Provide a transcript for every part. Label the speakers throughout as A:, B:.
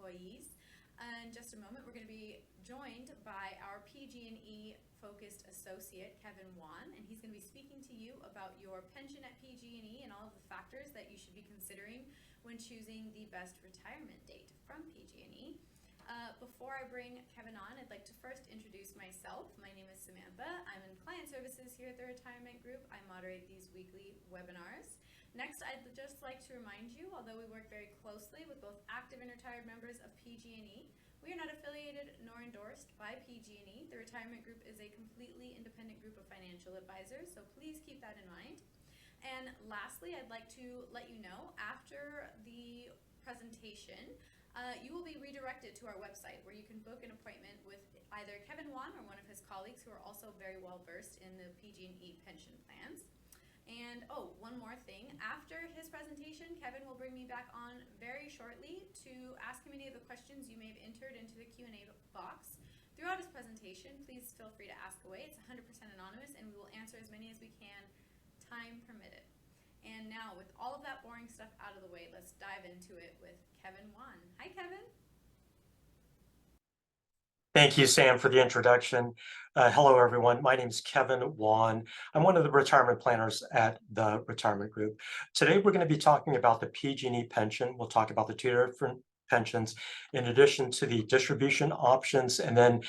A: employees. In just a moment, we're going to be joined by our PG&E focused associate, Kevin Wan, and he's going to be speaking to you about your pension at PG&E and all of the factors that you should be considering when choosing the best retirement date from PG&E. Before I bring Kevin on, I'd like to first introduce myself. My name is Samantha. I'm in client services here at the Retirement Group. I moderate these weekly webinars. Next, I'd just like to remind you, although we work very closely with both active and retired members of PG&E, we are not affiliated nor endorsed by PG&E. The Retirement Group is a completely independent group of financial advisors, so please keep that in mind. And lastly, I'd like to let you know, after the presentation, you will be redirected to our website where you can book an appointment with either Kevin Wan or one of his colleagues who are also very well versed in the PG&E pension plans. And one more thing, after his presentation, Kevin will bring me back on very shortly to ask him any of the questions you may have entered into the Q&A box. Throughout his presentation, please feel free to ask away. It's 100% anonymous, and we will answer as many as we can, time permitted. And now, with all of that boring stuff out of the way, let's dive into it with Kevin Wan. Hi, Kevin.
B: Thank you, Sam, for the introduction. Hello, everyone. My name is Kevin Wan. I'm one of the retirement planners at the Retirement Group. Today, we're going to be talking about the PG&E pension. We'll talk about the two different pensions, in addition to the distribution options. And then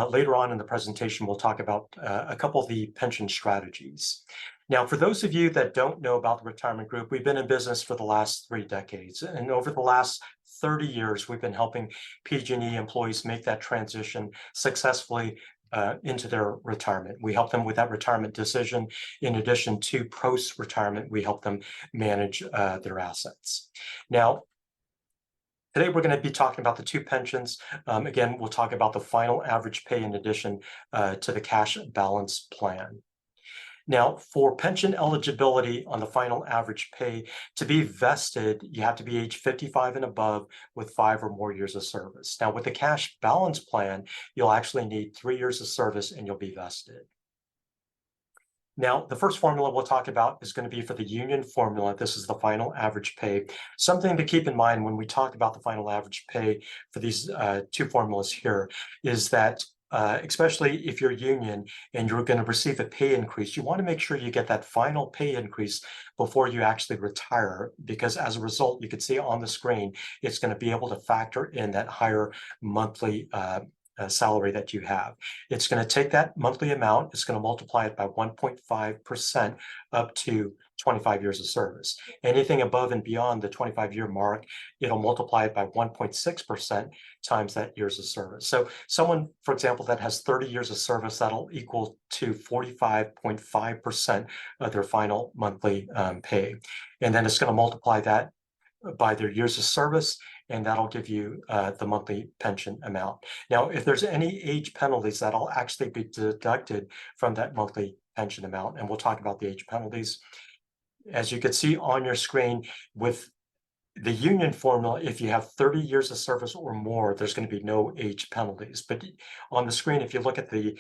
B: later on in the presentation, we'll talk about a couple of the pension strategies. Now, for those of you that don't know about the Retirement Group, we've been in business for the last 3 decades. And over the last 30 years, we've been helping PG&E employees make that transition successfully into their retirement. We help them with that retirement decision. In addition to post-retirement, we help them manage their assets. Now, today, we're going to be talking about the two pensions. Again, we'll talk about the final average pay in addition to the cash balance plan. Now, for pension eligibility on the final average pay, to be vested, you have to be age 55 and above with 5 or more years of service. Now, with the cash balance plan, you'll actually need 3 years of service and you'll be vested. Now, the first formula we'll talk about is going to be for the union formula. This is the final average pay. Something to keep in mind when we talk about the final average pay for these two formulas here is that especially if you're union and you're going to receive a pay increase, you want to make sure you get that final pay increase before you actually retire, because as a result, you can see on the screen, it's going to be able to factor in that higher monthly salary that you have. It's going to take that monthly amount, it's going to multiply it by 1.5% up to 25 years of service. Anything above and beyond the 25-year mark, it'll multiply it by 1.6% times that years of service. So someone, for example, that has 30 years of service, that'll equal to 45.5% of their final monthly pay. And then it's going to multiply that by their years of service, and that'll give you the monthly pension amount. Now, if there's any age penalties, that'll actually be deducted from that monthly pension amount, and we'll talk about the age penalties. As you can see on your screen, with the union formula, if you have 30 years of service or more, there's going to be no age penalties. But on the screen, if you look at the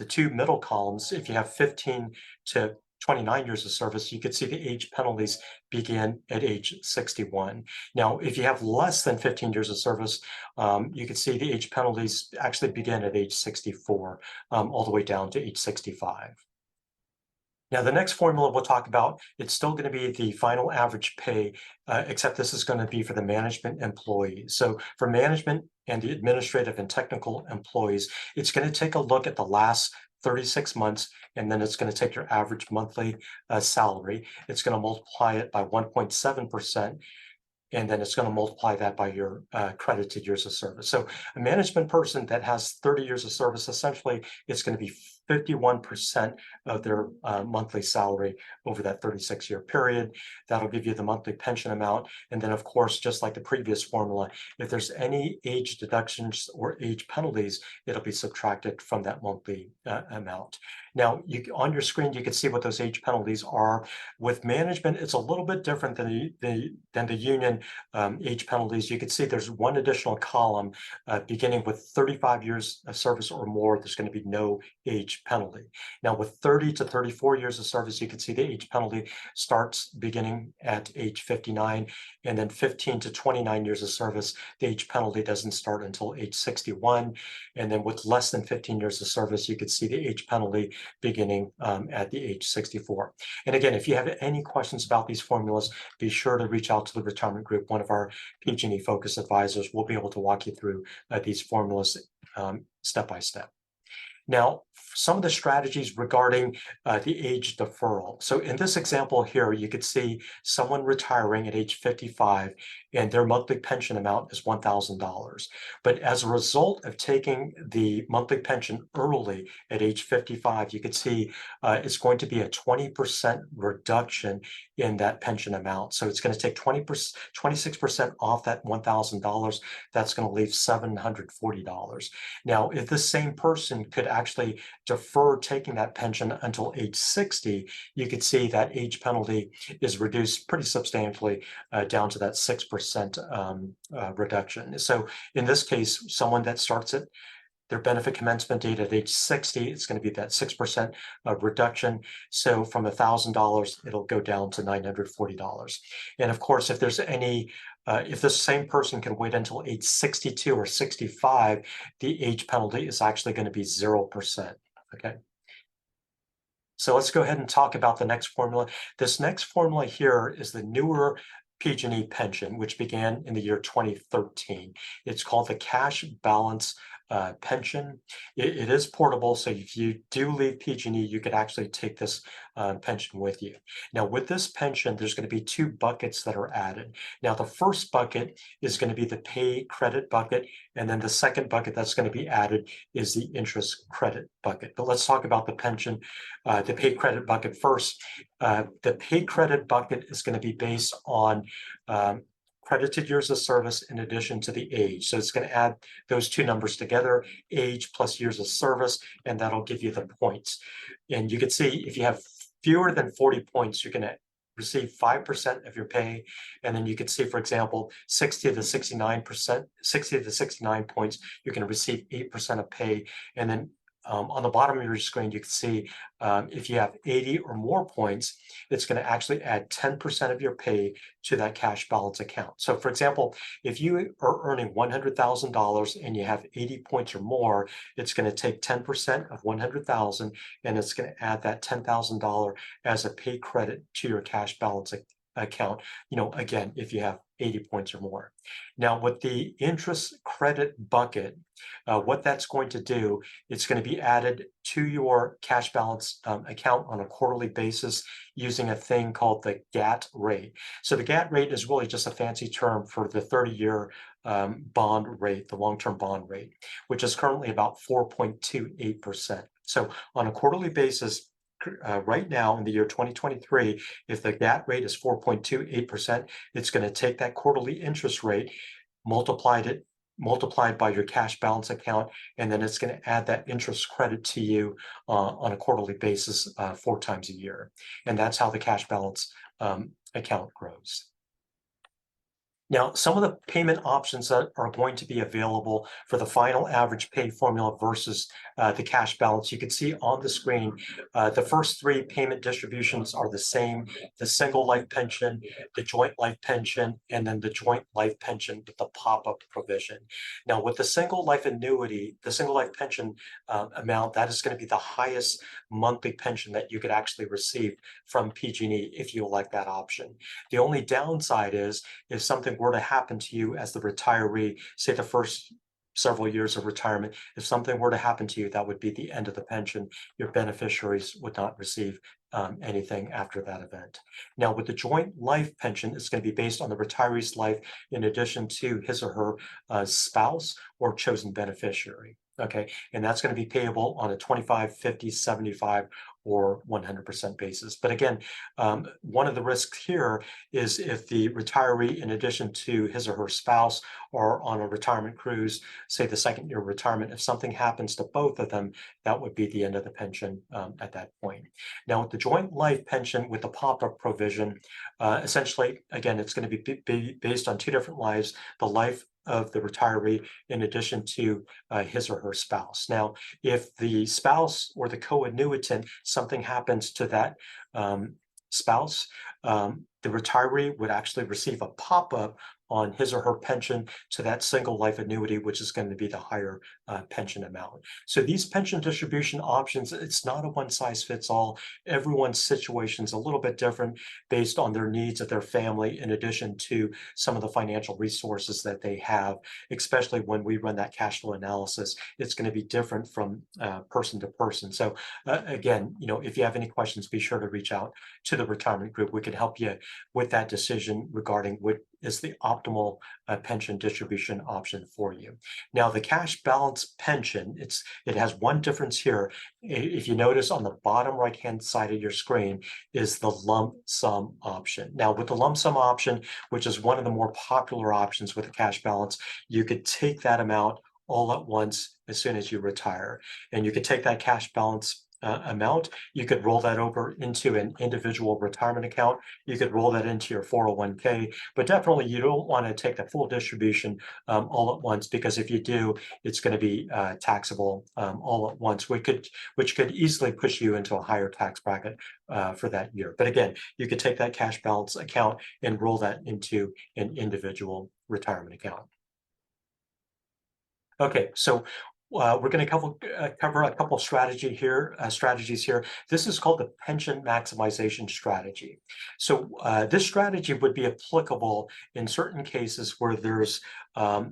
B: two middle columns, if you have 15 to 29 years of service, you can see the age penalties begin at age 61. Now, if you have less than 15 years of service, you can see the age penalties actually begin at age 64, all the way down to age 65. Now, the next formula we'll talk about, it's still going to be the final average pay, except this is going to be for the management employees. So for management and the administrative and technical employees, it's going to take a look at the last 36 months, and then it's going to take your average monthly salary. It's going to multiply it by 1.7%. And then it's going to multiply that by your credited years of service. So a management person that has 30 years of service, essentially, it's going to be 51% of their monthly salary over that 36-year period. That'll give you the monthly pension amount. And then, of course, just like the previous formula, if there's any age deductions or age penalties, it'll be subtracted from that monthly amount. Now, on your screen, you can see what those age penalties are. With management, it's a little bit different than the union age penalties. You can see there's one additional column beginning with 35 years of service or more. There's going to be no age age penalty. Now, with 30 to 34 years of service, you can see the age penalty starts beginning at age 59, and then 15 to 29 years of service, the age penalty doesn't start until age 61. And then with less than 15 years of service, you could see the age penalty beginning at the age 64. And again, if you have any questions about these formulas, be sure to reach out to the retirement group. One of our PG&E focus advisors will be able to walk you through these formulas step by step. Now, some of the strategies regarding the age deferral. So in this example here, you could see someone retiring at age 55 and their monthly pension amount is $1,000. But as a result of taking the monthly pension early at age 55, you could see it's going to be a 20% reduction in that pension amount. So it's going to take 26% off that $1,000. That's going to leave $740. Now, if the same person could actually defer taking that pension until age 60, you could see that age penalty is reduced pretty substantially down to that 6% reduction. So in this case, someone that starts at their benefit commencement date at age 60, it's going to be that 6% reduction. So from $1,000, it'll go down to $940. And of course, if there's any if the same person can wait until age 62 or 65, the age penalty is actually going to be 0%. Okay. So let's go ahead and talk about the next formula. This next formula here is the newer PG&E pension, which began in the year 2013. It's called the cash balance pension. It is portable, so if you do leave PG&E, you could actually take this pension with you. Now, with this pension, there's going to be two buckets that are added. Now, the first bucket is going to be the pay credit bucket, and then the second bucket that's going to be added is the interest credit bucket. But let's talk about the pension, the pay credit bucket first. The pay credit bucket is going to be based on credited years of service in addition to the age. So it's going to add those two numbers together, age plus years of service, and that'll give you the points. And you can see if you have fewer than 40 points, you're going to receive 5% of your pay. And then you can see, for example, 60 to 69 points, you're going to receive 8% of pay. And then on the bottom of your screen, you can see if you have 80 or more points, it's going to actually add 10% of your pay to that cash balance account. So for example, if you are earning $100,000 and you have 80 points or more, it's going to take 10% of 100,000 and it's going to add that $10,000 as a pay credit to your cash balance account, again, if you have 80 points or more. Now, with the interest credit bucket, what that's going to do, it's going to be added to your cash balance account on a quarterly basis using a thing called the GAT rate. So the GAT rate is really just a fancy term for the 30-year bond rate, the long-term bond rate, which is currently about 4.28%. So on a quarterly basis, right now in the year 2023, if the GAT rate is 4.28%, it's going to take that quarterly interest rate, multiplied by your cash balance account, and then it's going to add that interest credit to you on a quarterly basis 4 times a year. And that's how the cash balance account grows. Now, some of the payment options that are going to be available for the final average pay formula versus the cash balance, you can see on the screen, the first 3 payment distributions are the same: the single life pension, the joint life pension, and then the joint life pension with the pop-up provision. Now, with the single life annuity, the single life pension amount, that is going to be the highest monthly pension that you could actually receive from PG&E if you elect that option. The only downside is if something were to happen to you as the retiree, say the first several years of retirement, if something were to happen to you, that would be the end of the pension. Your beneficiaries would not receive anything after that event. Now, with the joint life pension, it's going to be based on the retiree's life in addition to his or her spouse or chosen beneficiary. Okay, and that's going to be payable on a 25, 50, 75, or 100% basis. But again, one of the risks here is if the retiree, in addition to his or her spouse, are on a retirement cruise, say the second year retirement, if something happens to both of them, that would be the end of the pension at that point. Now, with the joint life pension with the pop-up provision, essentially, again, it's going to be based on 2 different lives. The life of the retiree in addition to his or her spouse. Now, if the spouse or the co-annuitant, something happens to that spouse, the retiree would actually receive a pop-up on his or her pension to that single life annuity, which is going to be the higher pension amount. So these pension distribution options, it's not a one size fits all. Everyone's situation is a little bit different based on their needs of their family, in addition to some of the financial resources that they have, especially when we run that cash flow analysis. It's going to be different from person to person. So again, if you have any questions, be sure to reach out to the retirement group. We can help you with that decision regarding what is the optimal pension distribution option for you. Now, the cash balance pension, it has one difference here. If you notice on the bottom right-hand side of your screen is the lump sum option. Now, with the lump sum option, which is one of the more popular options with the cash balance, you could take that amount all at once as soon as you retire. And you could take that cash balance amount, you could roll that over into an individual retirement account. You could roll that into your 401k, but definitely you don't want to take the full distribution all at once, because if you do, it's going to be taxable all at once, which could easily push you into a higher tax bracket for that year. But again, you could take that cash balance account and roll that into an individual retirement account. Okay, so we're going to cover a couple strategies here. This is called the pension maximization strategy. So this strategy would be applicable in certain cases where there's the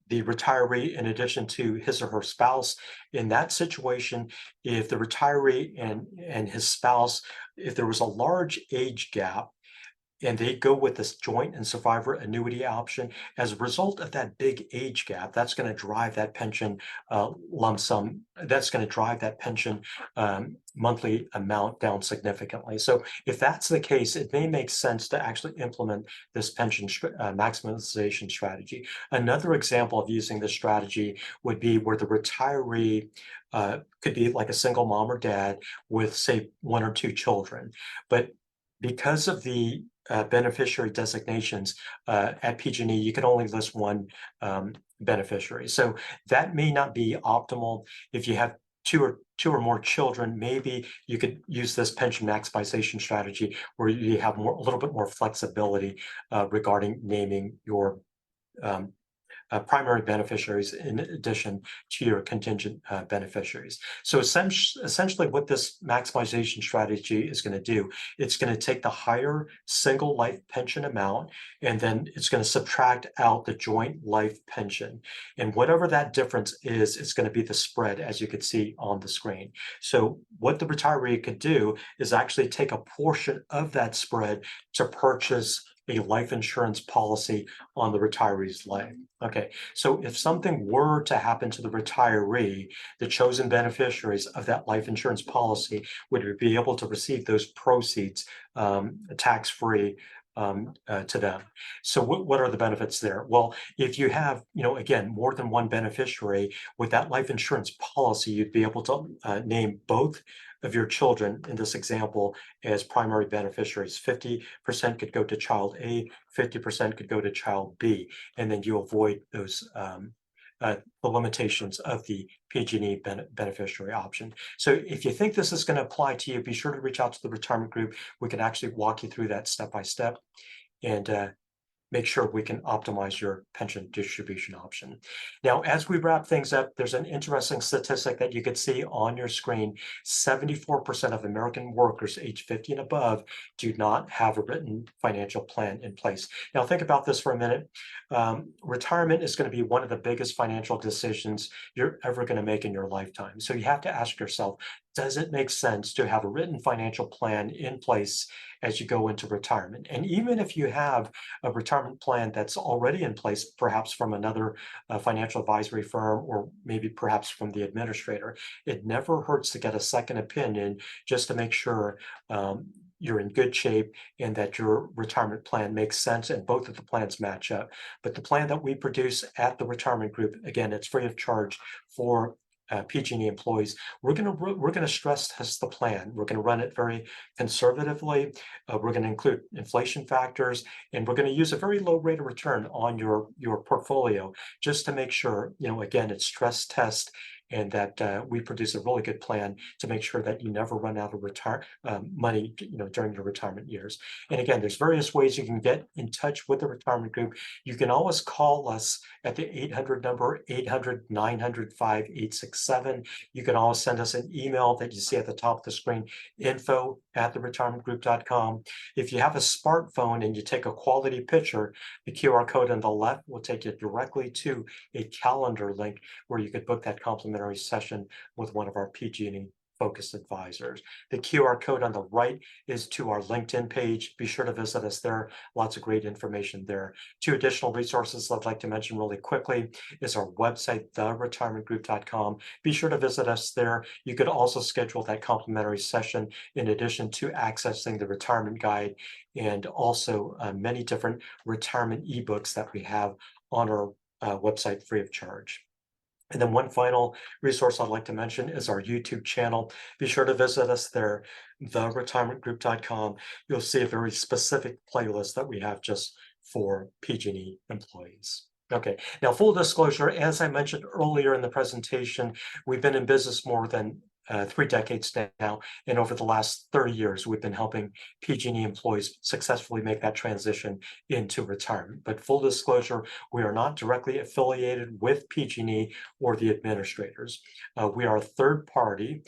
B: retiree in addition to his or her spouse. In that situation, if the retiree and his spouse, if there was a large age gap, and they go with this joint and survivor annuity option, as a result of that big age gap, that's going to drive that pension lump sum, that's going to drive that pension monthly amount down significantly. So if that's the case, it may make sense to actually implement this pension maximization strategy. Another example of using this strategy would be where the retiree could be like a single mom or dad with, say, one or two children. But because of the beneficiary designations at PG&E, you can only list one beneficiary. So that may not be optimal. If you have two or more children, maybe you could use this pension maximization strategy where you have a little bit more flexibility regarding naming your primary beneficiaries in addition to your contingent beneficiaries. So essentially what this maximization strategy is going to do, it's going to take the higher single life pension amount, and then it's going to subtract out the joint life pension. And whatever that difference is, it's going to be the spread, as you can see on the screen. So what the retiree could do is actually take a portion of that spread to purchase a life insurance policy on the retiree's life. Okay, so if something were to happen to the retiree, the chosen beneficiaries of that life insurance policy would be able to receive those proceeds tax-free to them. So what are the benefits there? Well, if you have, again, more than one beneficiary with that life insurance policy, you'd be able to name both of your children in this example as primary beneficiaries. 50% could go to child A, 50% could go to child B, and then you avoid those the limitations of the PG&E beneficiary option. So if you think this is going to apply to you, be sure to reach out to the retirement group. We can actually walk you through that step by step and make sure we can optimize your pension distribution option. Now, as we wrap things up, there's an interesting statistic that you can see on your screen. 74% of American workers age 50 and above do not have a written financial plan in place. Now, think about this for a minute. Retirement is going to be one of the biggest financial decisions you're ever going to make in your lifetime. So you have to ask yourself, does it make sense to have a written financial plan in place as you go into retirement? And even if you have a retirement plan that's already in place, perhaps from another financial advisory firm, or maybe perhaps from the administrator, it never hurts to get a second opinion just to make sure you're in good shape and that your retirement plan makes sense and both of the plans match up. But the plan that we produce at the retirement group, again, it's free of charge for PG&E employees, we're going to stress test the plan. We're going to run it very conservatively. We're going to include inflation factors, and we're going to use a very low rate of return on your portfolio just to make sure, again, it's stress test and that we produce a really good plan to make sure that you never run out of money, during your retirement years. And again, there's various ways you can get in touch with the retirement group. You can always call us at the 800 number, 800-900-5867. You can always send us an email that you see at the top of the screen, info@theretirementgroup.com. If you have a smartphone and you take a quality picture, the QR code on the left will take you directly to a calendar link where you could book that complimentary session with one of our PG&E focused advisors. The QR code on the right is to our LinkedIn page. Be sure to visit us there. Lots of great information there. Two additional resources I'd like to mention really quickly is our website, theretirementgroup.com. Be sure to visit us there. You could also schedule that complimentary session in addition to accessing the retirement guide and also many different retirement ebooks that we have on our website free of charge. And then one final resource I'd like to mention is our YouTube channel. Be sure to visit us there, theretirementgroup.com. You'll see a very specific playlist that we have just for PG&E employees. Okay, now full disclosure, as I mentioned earlier in the presentation, we've been in business more than 3 decades now, and over the last 30 years, we've been helping PG&E employees successfully make that transition into retirement. But full disclosure, we are not directly affiliated with PG&E or the administrators. We are a third party,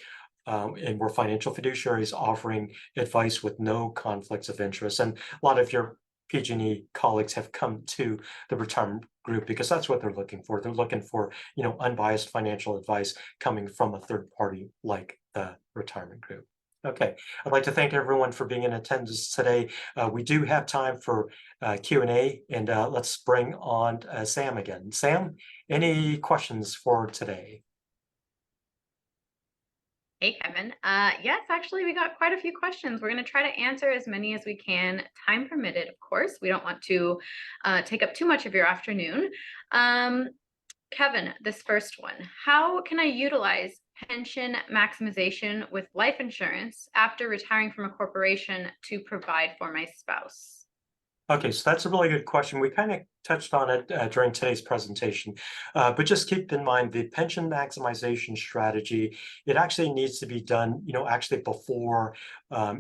B: and we're financial fiduciaries offering advice with no conflicts of interest. And a lot of your PG&E colleagues have come to the retirement group because that's what they're looking for. They're looking for, unbiased financial advice coming from a third party like the retirement group. Okay, I'd like to thank everyone for being in attendance today. We do have time for Q&A, and let's bring on Sam again. Sam, any questions for today?
A: Hey, Kevin. Yes, actually, we got quite a few questions. We're going to try to answer as many as we can, time permitted, of course. We don't want to take up too much of your afternoon. Kevin, this first one, how can I utilize pension maximization with life insurance after retiring from a corporation to provide for my spouse?
B: Okay, so that's a really good question. We kind of touched on it during today's presentation, but just keep in mind the pension maximization strategy, it actually needs to be done, actually before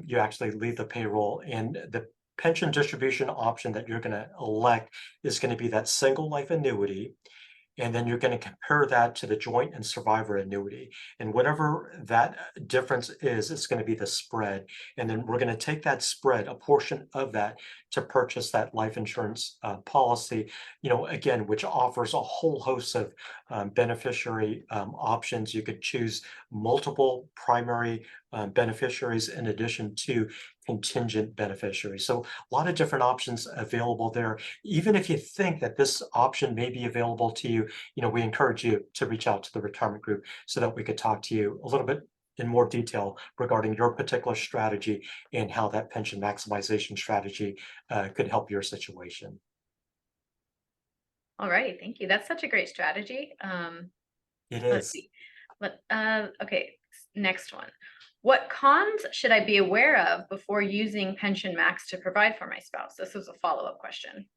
B: you actually leave the payroll. And the pension distribution option that you're going to elect is going to be that single life annuity. And then you're going to compare that to the joint and survivor annuity. And whatever that difference is, it's going to be the spread. And then we're going to take that spread, a portion of that, to purchase that life insurance policy, again, which offers a whole host of beneficiary options. You could choose multiple primary beneficiaries in addition to contingent beneficiaries. So a lot of different options available there. Even if you think that this option may be available to you, we encourage you to reach out to the retirement group so that we could talk to you a little bit in more detail regarding your particular strategy and how that pension maximization strategy could help your situation.
A: All right, thank you. That's such a great strategy.
B: It
A: Let's
B: is.
A: see. Okay, next one. What cons should I be aware of before using Pension Max to provide for my spouse? This was a follow-up question.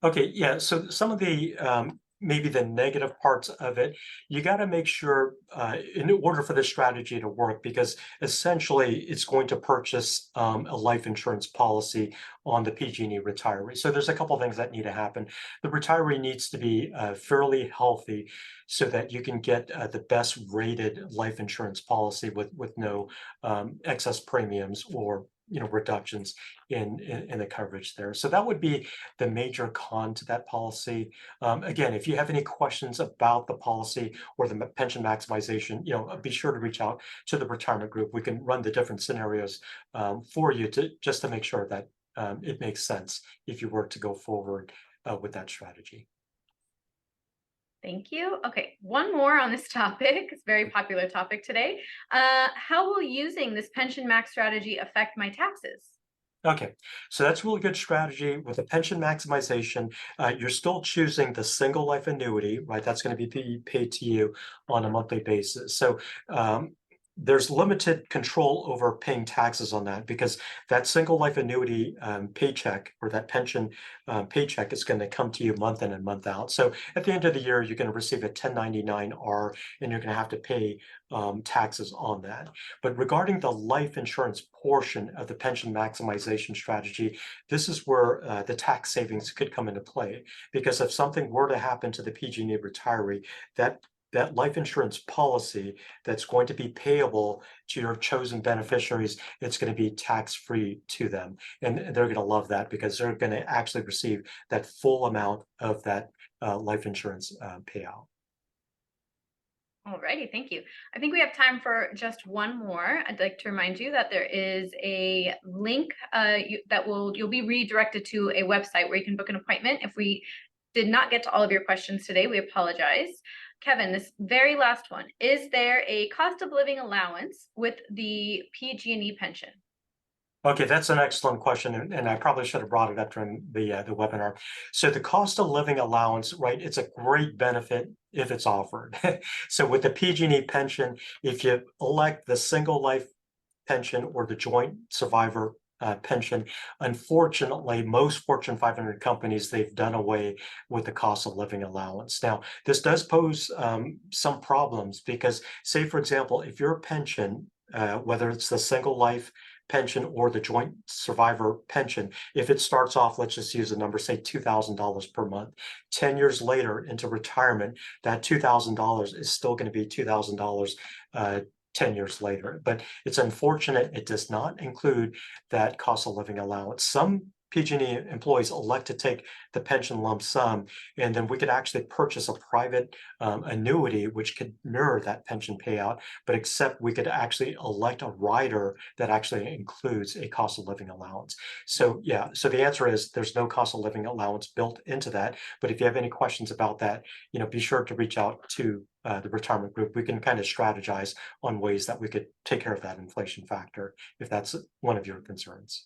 B: Okay, yeah. So some of the maybe the negative parts of it, you got to make sure in order for this strategy to work, because essentially it's going to purchase a life insurance policy on the PG&E retiree. So there's a couple things that need to happen. The retiree needs to be fairly healthy so that you can get the best rated life insurance policy with no excess premiums or reductions in the coverage there. So that would be the major con to that policy. Again, if you have any questions about the policy or the pension maximization, be sure to reach out to the retirement group. We can run the different scenarios for you just to make sure that it makes sense if you were to go forward with that strategy.
A: Thank you. Okay, one more on this topic. It's a very popular topic today. How will using this Pension Max strategy affect my taxes?
B: Okay, so that's a really good strategy with the pension maximization. You're still choosing the single life annuity, right? That's going to be paid to you on a monthly basis. So there's limited control over paying taxes on that because that single life annuity paycheck or that pension paycheck is going to come to you month in and month out. So at the end of the year, you're going to receive a 1099-R and you're going to have to pay taxes on that. But regarding the life insurance portion of the pension maximization strategy, this is where the tax savings could come into play. Because if something were to happen to the PG&E retiree, that life insurance policy that's going to be payable to your chosen beneficiaries, it's going to be tax-free to them. And they're going to love that because they're going to actually receive that full amount of that life insurance payout.
A: Alrighty, thank you. I think we have time for just one more. I'd like to remind you that there is a link you'll be redirected to a website where you can book an appointment. If we did not get to all of your questions today, we apologize. Kevin, this very last one, is there a cost of living allowance with the PG&E pension?
B: Okay, that's an excellent question, and I probably should have brought it up during the webinar. So the cost of living allowance, right? It's a great benefit if it's offered. So with the PG&E pension, if you elect the single life pension or the joint survivor pension, unfortunately, most Fortune 500 companies they've done away with the cost of living allowance. Now, this does pose some problems because, say, for example, if your pension whether it's the single life pension or the joint survivor pension, if it starts off, let's just use a number, say $2,000 per month, 10 years later into retirement, that $2,000 is still going to be $2,000 10 years later. But it's unfortunate it does not include that cost of living allowance. Some PG&E employees elect to take the pension lump sum, and then we could actually purchase a private annuity which could mirror that pension payout, but except we could actually elect a rider that actually includes a cost of living allowance. So yeah, so the answer is there's no cost of living allowance built into that. But if you have any questions about that, be sure to reach out to the retirement group. We can kind of strategize on ways that we could take care of that inflation factor if that's one of your concerns.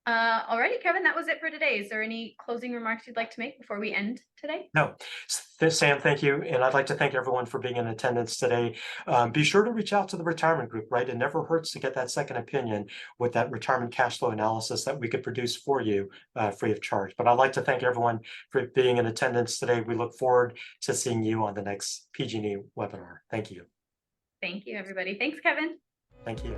A: Alrighty, Kevin, that was it for today. Is there any closing remarks you'd like to make before we end today?
B: No, Sam, thank you. And I'd like to thank everyone for being in attendance today. Be sure to reach out to the retirement group, right? It never hurts to get that second opinion with that retirement cash flow analysis that we could produce for you free of charge. But I'd like to thank everyone for being in attendance today. We look forward to seeing you on the next PG&E webinar. Thank you.
A: Thank you, everybody. Thanks, Kevin.
B: Thank you.